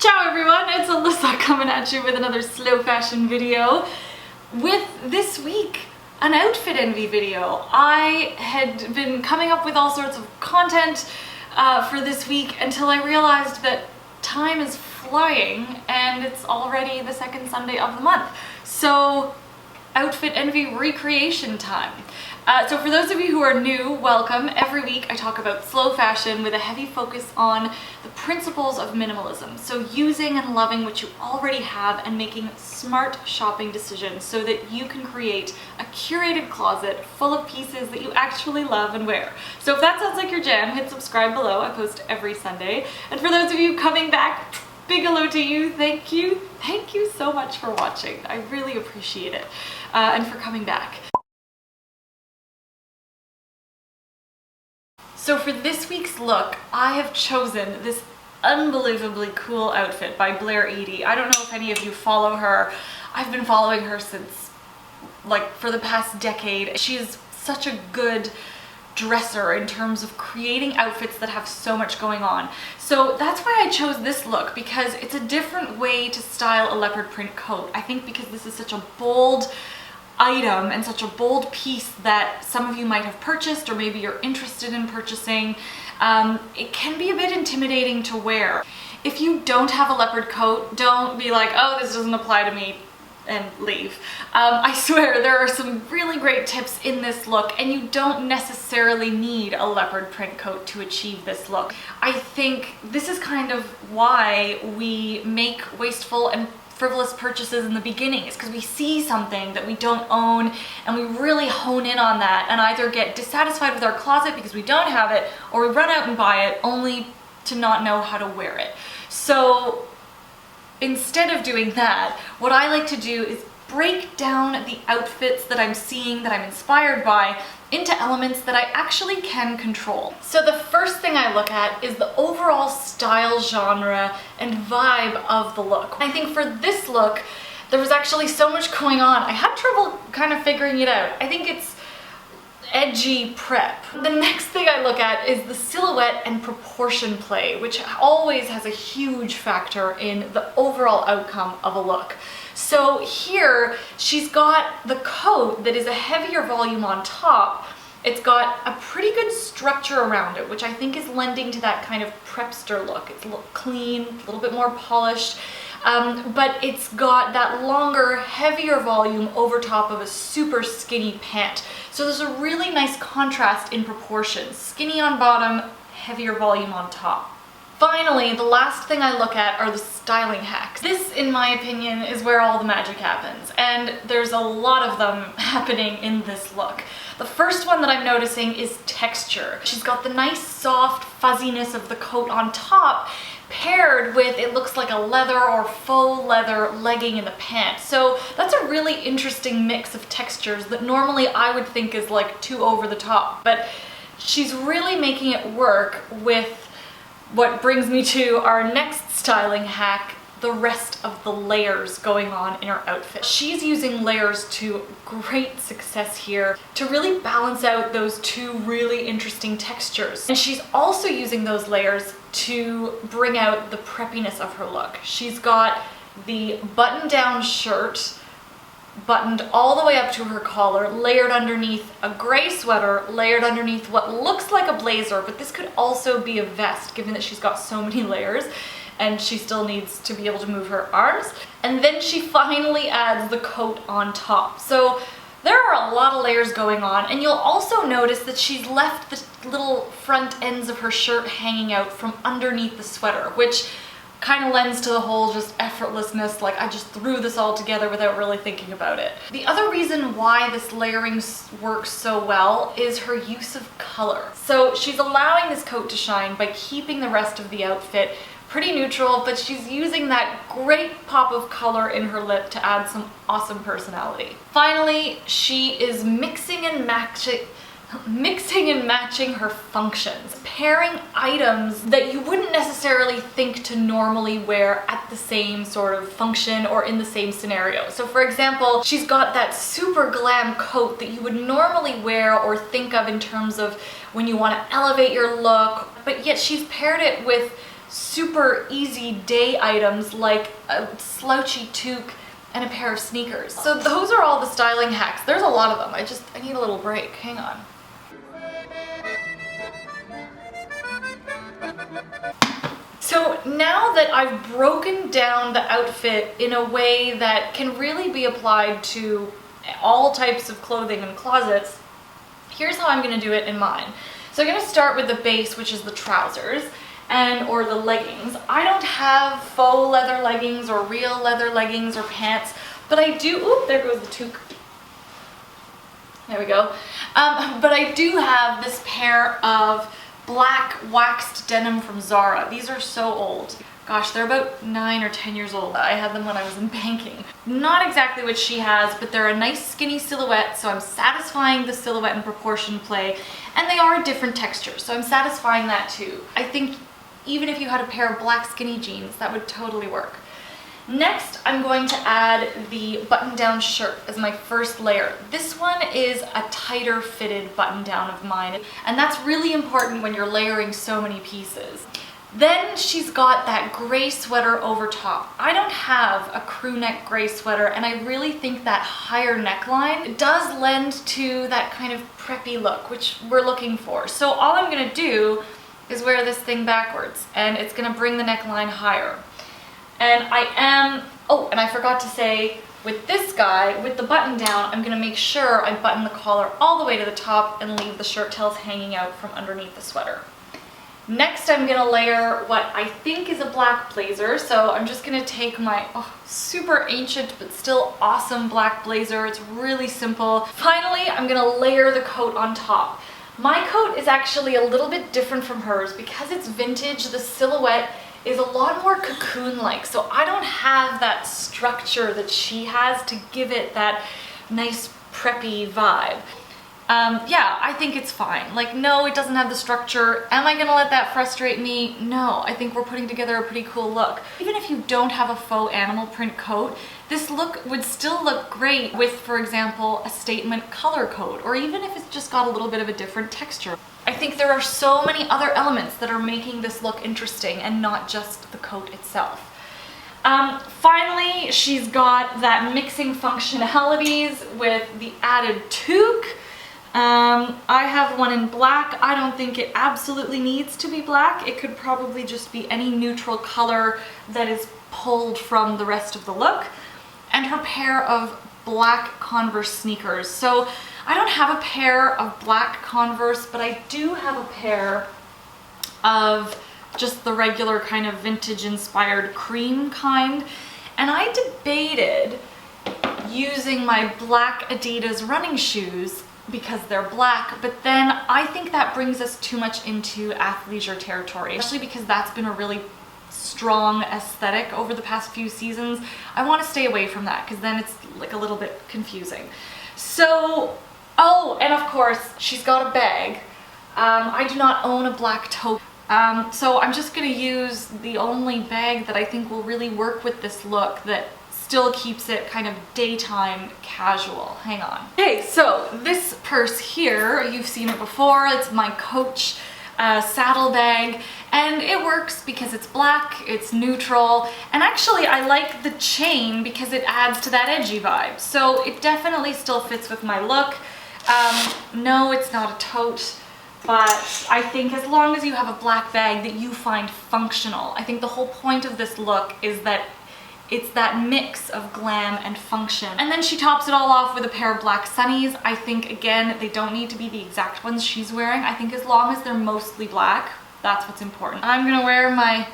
Ciao everyone, it's Alyssa coming at you with another slow fashion video. With this week, an outfit envy video. I had been coming up with all sorts of content for this week until I realized that time is flying and it's already the second Sunday of the month. So outfit envy recreation time. So for those of you who are new, welcome. Every week I talk about slow fashion with a heavy focus on the principles of minimalism. So using and loving what you already have and making smart shopping decisions so that you can create a curated closet full of pieces that you actually love and wear. So if that sounds like your jam, hit subscribe below. I post every Sunday. And for those of you coming back, big hello to you. Thank you. Thank you so much for watching. I really appreciate it. And for coming back. So for this week's look, I have chosen this unbelievably cool outfit by Blair Eadie. I don't know if any of you follow her. I've been following her since, for the past decade. She is such a good dresser in terms of creating outfits that have so much going on. So that's why I chose this look, because it's a different way to style a leopard print coat. I think because this is such a bold item and such a bold piece that some of you might have purchased or maybe you're interested in purchasing, it can be a bit intimidating to wear. If you don't have a leopard coat, don't be like, oh, this doesn't apply to me, and leave. I swear there are some really great tips in this look, and you don't necessarily need a leopard print coat to achieve this look. I think this is kind of why we make wasteful and frivolous purchases in the beginning. It's because we see something that we don't own and we really hone in on that and either get dissatisfied with our closet because we don't have it, or we run out and buy it only to not know how to wear it. So instead of doing that, what I like to do is break down the outfits that I'm seeing, that I'm inspired by, into elements that I actually can control. So the first thing I look at is the overall style, genre, and vibe of the look. I think for this look, there was actually so much going on. I had trouble kind of figuring it out. I think it's edgy prep. The next thing I look at is the silhouette and proportion play, which always has a huge factor in the overall outcome of a look. So here, she's got the coat that is a heavier volume on top. It's got a pretty good structure around it, which I think is lending to that kind of prepster look. It's a little clean, a little bit more polished, but it's got that longer, heavier volume over top of a super skinny pant. So there's a really nice contrast in proportions. Skinny on bottom, heavier volume on top. Finally, the last thing I look at are the styling hacks. This, in my opinion, is where all the magic happens, and there's a lot of them happening in this look. The first one that I'm noticing is texture. She's got the nice soft fuzziness of the coat on top, paired with, it looks like a leather or faux leather legging in the pant. So that's a really interesting mix of textures that normally I would think is like too over the top, but she's really making it work with what brings me to our next styling hack, the rest of the layers going on in her outfit. She's using layers to great success here to really balance out those two really interesting textures. And she's also using those layers to bring out the preppiness of her look. She's got the button-down shirt buttoned all the way up to her collar, layered underneath a gray sweater, layered underneath what looks like a blazer, but this could also be a vest given that she's got so many layers and she still needs to be able to move her arms. And then she finally adds the coat on top. So there are a lot of layers going on, and you'll also notice that she's left the little front ends of her shirt hanging out from underneath the sweater, which kind of lends to the whole just effortlessness, like I just threw this all together without really thinking about it. The other reason why this layering works so well is her use of color. So she's allowing this coat to shine by keeping the rest of the outfit pretty neutral, but she's using that great pop of color in her lip to add some awesome personality. Finally, she is mixing and matching her functions, pairing items that you wouldn't necessarily think to normally wear at the same sort of function or in the same scenario. So for example, she's got that super glam coat that you would normally wear or think of in terms of when you want to elevate your look, but yet she's paired it with super easy day items like a slouchy toque and a pair of sneakers. So those are all the styling hacks. There's a lot of them. I need a little break. Hang on. So now that I've broken down the outfit in a way that can really be applied to all types of clothing and closets, here's how I'm gonna do it in mine. So I'm gonna start with the base, which is the trousers or the leggings. I don't have faux leather leggings or real leather leggings or pants, but I do, oop, there goes the toque. There we go. But I do have this pair of black waxed denim from Zara. These are so old. Gosh, they're about 9 or 10 years old. I had them when I was in banking. Not exactly what she has, but they're a nice skinny silhouette, so I'm satisfying the silhouette and proportion play, and they are a different texture, so I'm satisfying that too. I think even if you had a pair of black skinny jeans, that would totally work. Next, I'm going to add the button-down shirt as my first layer. This one is a tighter fitted button-down of mine, and that's really important when you're layering so many pieces. Then she's got that gray sweater over top. I don't have a crew neck gray sweater, and I really think that higher neckline does lend to that kind of preppy look, which we're looking for. So all I'm gonna do is wear this thing backwards, and it's gonna bring the neckline higher. And and I forgot to say, with this guy, with the button down, I'm gonna make sure I button the collar all the way to the top and leave the shirt tails hanging out from underneath the sweater. Next, I'm gonna layer what I think is a black blazer. So I'm just gonna take my super ancient but still awesome black blazer. It's really simple. Finally, I'm gonna layer the coat on top. My coat is actually a little bit different from hers because it's vintage. The silhouette is a lot more cocoon-like, so I don't have that structure that she has to give it that nice preppy vibe. Yeah, I think it's fine. Like, no, it doesn't have the structure. Am I gonna let that frustrate me? No, I think we're putting together a pretty cool look. Even if you don't have a faux animal print coat, this look would still look great with, for example, a statement color coat, or even if it's just got a little bit of a different texture. I think there are so many other elements that are making this look interesting and not just the coat itself. Finally, she's got that mixing functionalities with the added toque. I have one in black. I don't think it absolutely needs to be black. It could probably just be any neutral color that is pulled from the rest of the look. And her pair of black Converse sneakers. So I don't have a pair of black Converse, but I do have a pair of just the regular kind of vintage inspired cream kind. And I debated using my black Adidas running shoes because they're black, but then I think that brings us too much into athleisure territory, especially because that's been a really strong aesthetic over the past few seasons. I want to stay away from that because then it's like a little bit confusing. So, oh, and of course, she's got a bag. I do not own a black tote. So I'm just gonna use the only bag that I think will really work with this look that still keeps it kind of daytime casual. Hang on. Okay, so this purse here, you've seen it before. It's my Coach saddle bag, and it works because it's black, it's neutral, and actually I like the chain because it adds to that edgy vibe. So it definitely still fits with my look. No, it's not a tote, but I think as long as you have a black bag that you find functional, I think the whole point of this look is that it's that mix of glam and function. And then she tops it all off with a pair of black sunnies. I think, again, they don't need to be the exact ones she's wearing. I think as long as they're mostly black, that's what's important. I'm gonna wear my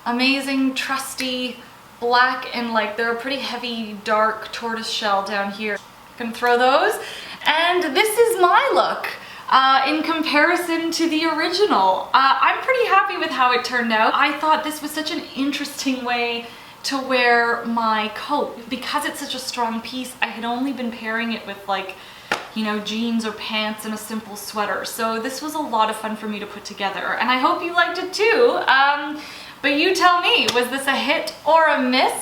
amazing, trusty black, and like they're a pretty heavy, dark tortoise shell down here. Can throw those. And this is my look. In comparison to the original. I'm pretty happy with how it turned out. I thought this was such an interesting way to wear my coat. Because it's such a strong piece, I had only been pairing it with like, you know, jeans or pants and a simple sweater. So this was a lot of fun for me to put together, and I hope you liked it too. But you tell me, was this a hit or a miss?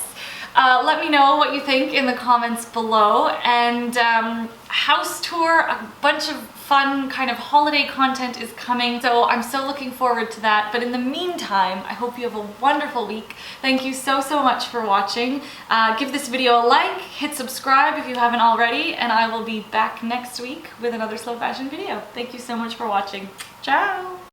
Let me know what you think in the comments below, and house tour, a bunch of fun kind of holiday content is coming, so I'm so looking forward to that. But in the meantime, I hope you have a wonderful week. Thank you so much for watching. Give this video a like, hit subscribe if you haven't already, and I will be back next week with another slow fashion video. Thank you so much for watching. Ciao!